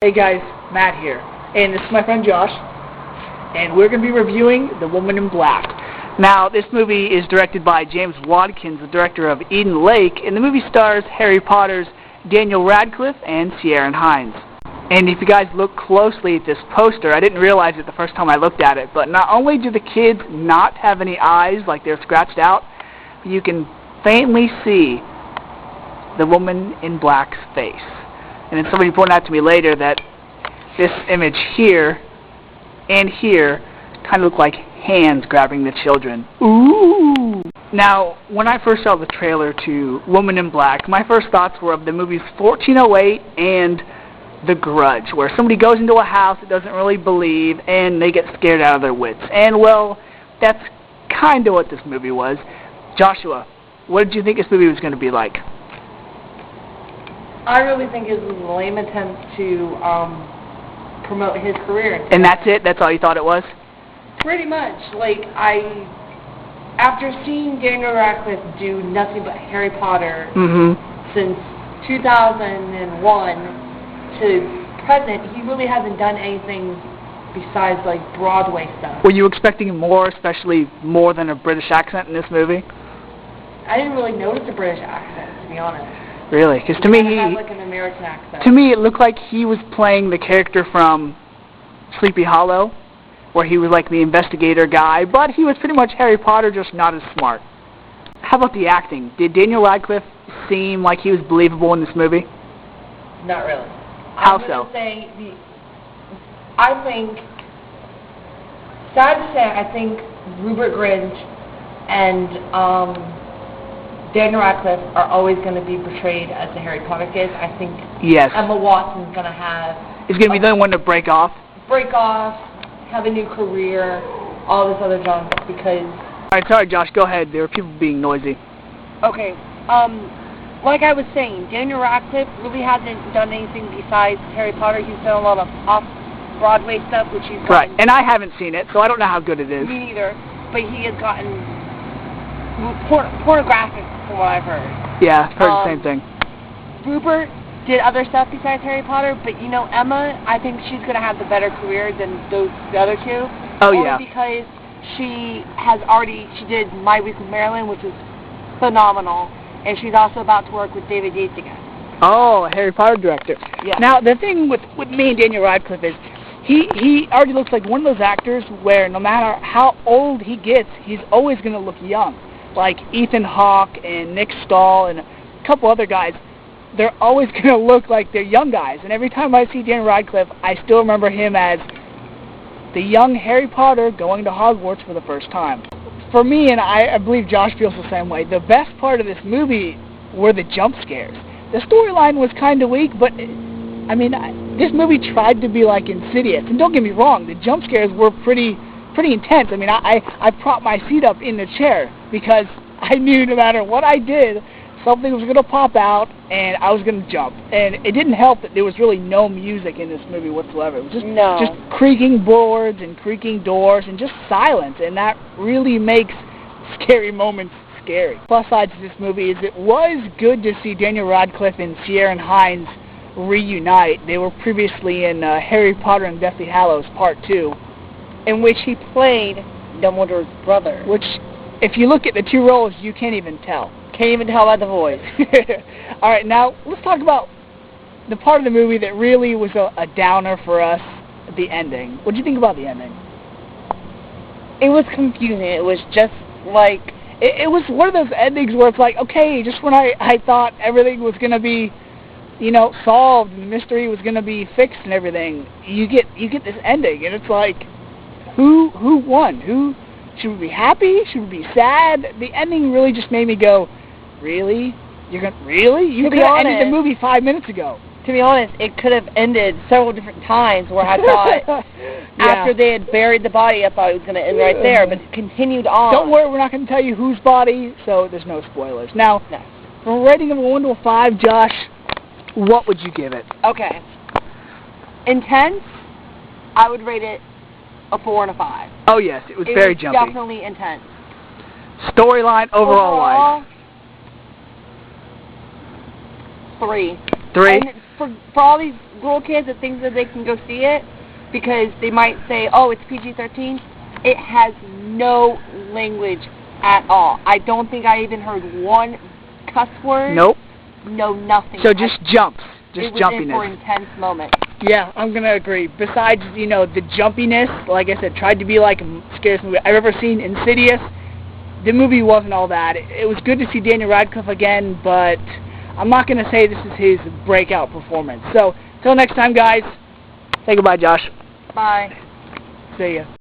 Hey guys, Matt here, and this is my friend Josh, and we're going to be reviewing The Woman in Black. Now, this movie is directed by James Watkins, the director of Eden Lake, and the movie stars Harry Potter's Daniel Radcliffe and Ciarán Hinds. And if you guys look closely at this poster, I didn't realize it the first time I looked at it, but not only do the kids not have any eyes, like they're scratched out, you can faintly see the Woman in Black's face. And then somebody pointed out to me later that this image here and here kind of look like hands grabbing the children. Ooh! Now, when I first saw the trailer to Woman in Black, my first thoughts were of the movies 1408 and The Grudge, where somebody goes into a house that doesn't really believe and they get scared out of their wits. And, well, that's kind of what this movie was. Joshua, what did you think this movie was going to be like? I really think it was a lame attempt to promote his career. And that's it? That's all you thought it was? Pretty much. Like, after seeing Daniel Radcliffe do nothing but Harry Potter since 2001 to present, he really hasn't done anything besides, like, Broadway stuff. Were you expecting more, especially more than a British accent in this movie? I didn't really notice a British accent, to be honest. Really? Because to me, he had like an American accent. To me, it looked like he was playing the character from Sleepy Hollow, where he was like the investigator guy, but he was pretty much Harry Potter, just not as smart. How about the acting? Did Daniel Radcliffe seem like he was believable in this movie? Not really. How so? I think, sad to say, I think Rupert Grint and Daniel Radcliffe are always going to be portrayed as the Harry Potter kids. I think Emma Watson's going to have... Is going to be the one to break off? Break off, have a new career, all this other junk, because... Alright, sorry Josh, go ahead. There were people being noisy. Okay, like I was saying, Daniel Radcliffe really hasn't done anything besides Harry Potter. He's done a lot of off-Broadway stuff, which he's gotten... Right, and I haven't seen it, so I don't know how good it is. Me neither, but he has gotten pornographic, from what I've heard. Yeah, I've heard the same thing. Rupert did other stuff besides Harry Potter, but you know, Emma, I think she's going to have the better career than the other two. Oh, only yeah. Because she did My Week with Marilyn, which was phenomenal, and she's also about to work with David Yates again. Oh, Harry Potter director. Yeah. Now, the thing with me and Daniel Radcliffe is he already looks like one of those actors where no matter how old he gets, he's always going to look young. Like Ethan Hawke and Nick Stahl and a couple other guys, they're always going to look like they're young guys. And every time I see Daniel Radcliffe, I still remember him as the young Harry Potter going to Hogwarts for the first time. For me, and I believe Josh feels the same way, the best part of this movie were the jump scares. The storyline was kind of weak, but, I mean, this movie tried to be like Insidious. And don't get me wrong, the jump scares were pretty intense. I mean, I propped my seat up in the chair because I knew no matter what I did, something was going to pop out and I was going to jump. And it didn't help that there was really no music in this movie whatsoever. It was just creaking boards and creaking doors and just silence. And that really makes scary moments scary. Plus side to this movie is it was good to see Daniel Radcliffe and Ciarán Hinds reunite. They were previously in Harry Potter and Deathly Hallows Part 2. In which he played Dumbledore's brother. Which, if you look at the two roles, you can't even tell. Can't even tell by the voice. Alright, now, let's talk about the part of the movie that really was a downer for us, the ending. What did you think about the ending? It was confusing. It was just like... It was one of those endings where it's like, okay, just when I thought everything was going to be, you know, solved and the mystery was going to be fixed and everything, you get this ending, and it's like... Who won? Should we be happy? Should we be sad? The ending really just made me go, really? You could have ended the movie 5 minutes ago. To be honest, it could have ended several different times where I thought, after they had buried the body, I thought it was going to end right there, but it continued on. Don't worry, we're not going to tell you whose body, so there's no spoilers. Now, from a rating of 1 to a 5, Josh, what would you give it? Okay. Intense, I would rate it a 4 and a 5. Oh yes, it was very jumpy. It was definitely intense. Storyline overall wise. 3. 3? And for all these little kids that think that they can go see it because they might say, oh, it's PG-13. It has no language at all. I don't think I even heard one cuss word. Nope. No, nothing. So just jumps. Just jumpiness. It was in for jumpiness. intense moments. Yeah, I'm going to agree. Besides, the jumpiness, like I said, tried to be like the scariest movie I've ever seen, Insidious. The movie wasn't all that. It was good to see Daniel Radcliffe again, but I'm not going to say this is his breakout performance. So, till next time, guys. Say goodbye, Josh. Bye. See ya.